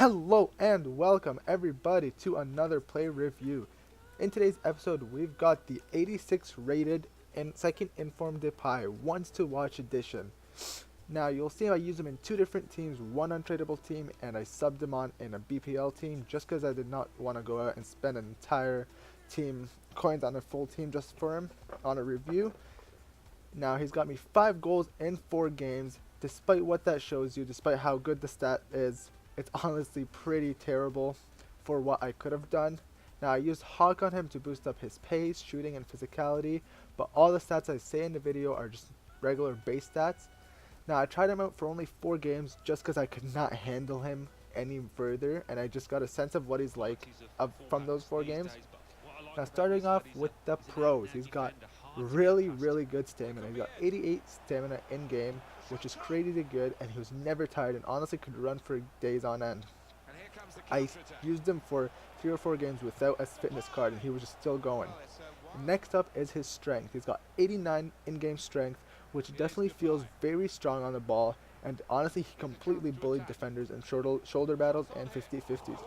Hello and welcome everybody to another play review. In today's episode we've got the 86 rated and second informed Depay wants to watch edition. Now you'll see I use him in two different teams, one untradeable team and I subbed him on in a BPL team just because I did not want to go out and spend an entire team coins on a full team just for him on a review. Now he's got me 5 goals in 4 games. Despite what that shows you, despite how good the stat is, it's honestly pretty terrible for what I could have done. Now I used Hawk on him to boost up his pace, shooting, and physicality, but all the stats I say in the video are just regular base stats. Now I tried him out for only 4 games just because I could not handle him any further, and I just got a sense of what he's like from those 4 games. Now starting off with the pros, he's got really good stamina. He's got 88 stamina in game, which is crazy good, and he was never tired and honestly could run for days on end. I used him for 3 or 4 games without a fitness card and he was just still going. Next up is his strength. He's got 89 in-game strength, which definitely feels very strong on the ball, and honestly he completely bullied defenders in shoulder battles and 50-50s.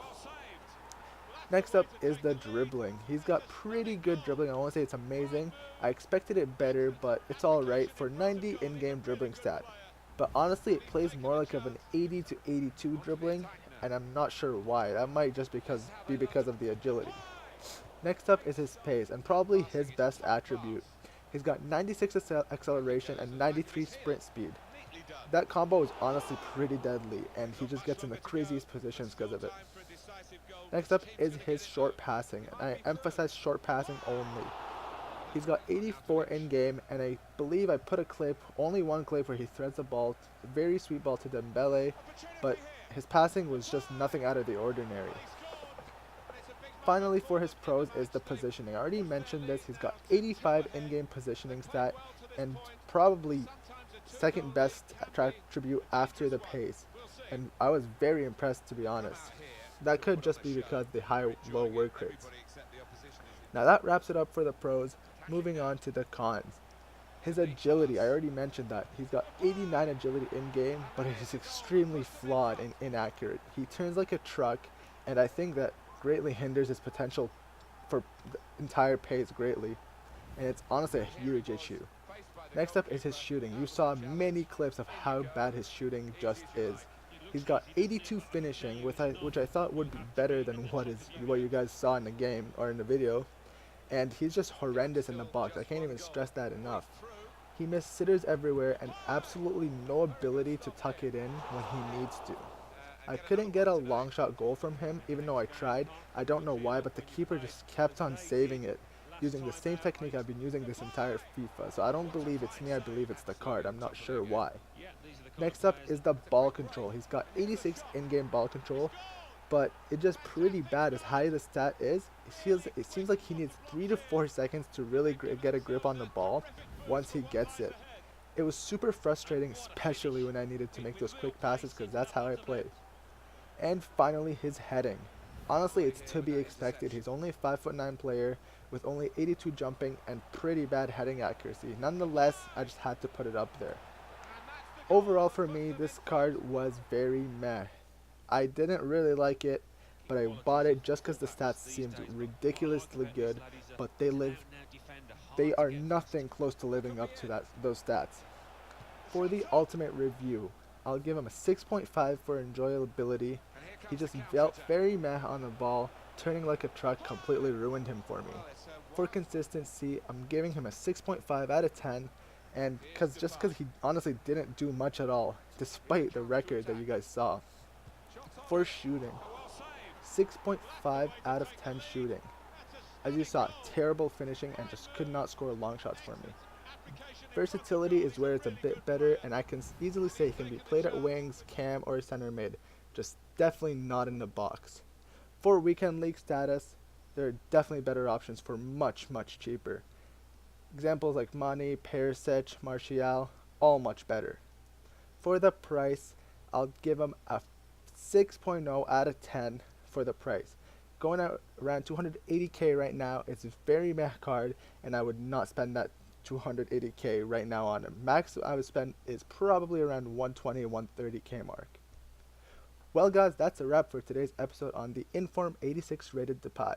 Next up is the dribbling. He's got pretty good dribbling. I won't say it's amazing. I expected it better, but it's alright for 90 in-game dribbling stat. But honestly, it plays more like of an 80 to 82 dribbling, and I'm not sure why. That might just be because of the agility. Next up is his pace, and probably his best attribute. He's got 96 acceleration and 93 sprint speed. That combo is honestly pretty deadly, and he just gets in the craziest positions because of it. Next up is his short passing, and I emphasize short passing only. He's got 84 in game, and I believe I put a clip, only one clip where he threads a ball, a very sweet ball to Dembele, but his passing was just nothing out of the ordinary. Finally for his pros is the positioning. I already mentioned this, he's got 85 in-game positioning stat, and probably second best attribute after the pace, and I was very impressed to be honest. That could just be because the high-low work rates. Now that wraps it up for the pros. Moving on to the cons. His agility, I already mentioned that. He's got 89 agility in-game, but it is extremely flawed and inaccurate. He turns like a truck, and I think that greatly hinders his potential for the entire pace greatly. And it's honestly a huge issue. Next up is his shooting. You saw many clips of how bad his shooting just is. He's got 82 finishing, which I thought would be better than what you guys saw in the game or in the video. And he's just horrendous in the box. I can't even stress that enough. He missed sitters everywhere and absolutely no ability to tuck it in when he needs to. I couldn't get a long shot goal from him even though I tried. I don't know why, but the keeper just kept on saving it using the same technique I've been using this entire FIFA. So I don't believe it's me, I believe it's the card. I'm not sure why. Next up is the ball control. He's got 86 in-game ball control, but it's just pretty bad as high as the stat is. It seems like he needs 3 to 4 seconds to really get a grip on the ball once he gets it. It was super frustrating, especially when I needed to make those quick passes because that's how I play. And finally, his heading. Honestly, it's to be expected. He's only a 5'9" player with only 82 jumping and pretty bad heading accuracy. Nonetheless, I just had to put it up there. Overall for me, this card was very meh. I didn't really like it, but I bought it just because the stats seemed ridiculously good, but they are nothing close to living up to those stats. For the ultimate review, I'll give him a 6.5 for enjoyability. He just felt very meh on the ball, turning like a truck completely ruined him for me. For consistency, I'm giving him a 6.5 out of 10. And just because he honestly didn't do much at all, despite the record that you guys saw. For shooting, 6.5 out of 10 shooting. As you saw, terrible finishing and just could not score long shots for me. Versatility is where it's a bit better, and I can easily say he can be played at wings, cam, or center mid. Just definitely not in the box. For weekend league status, there are definitely better options for much cheaper. Examples like Mane, Perisic, Martial, all much better. For the price, I'll give him a 6.0 out of 10 for the price. Going out around 280k right now, it's a very meh card, and I would not spend that 280k right now on him. Max I would spend is probably around 120, 130k mark. Well guys, that's a wrap for today's episode on the Inform 86 rated Depay.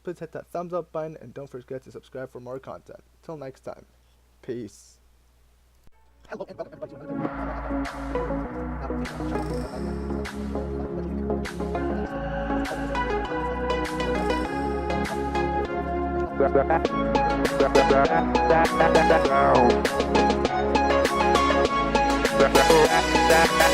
Please hit that thumbs up button and don't forget to subscribe for more content. Till next time, peace. Hello and welcome everybody to another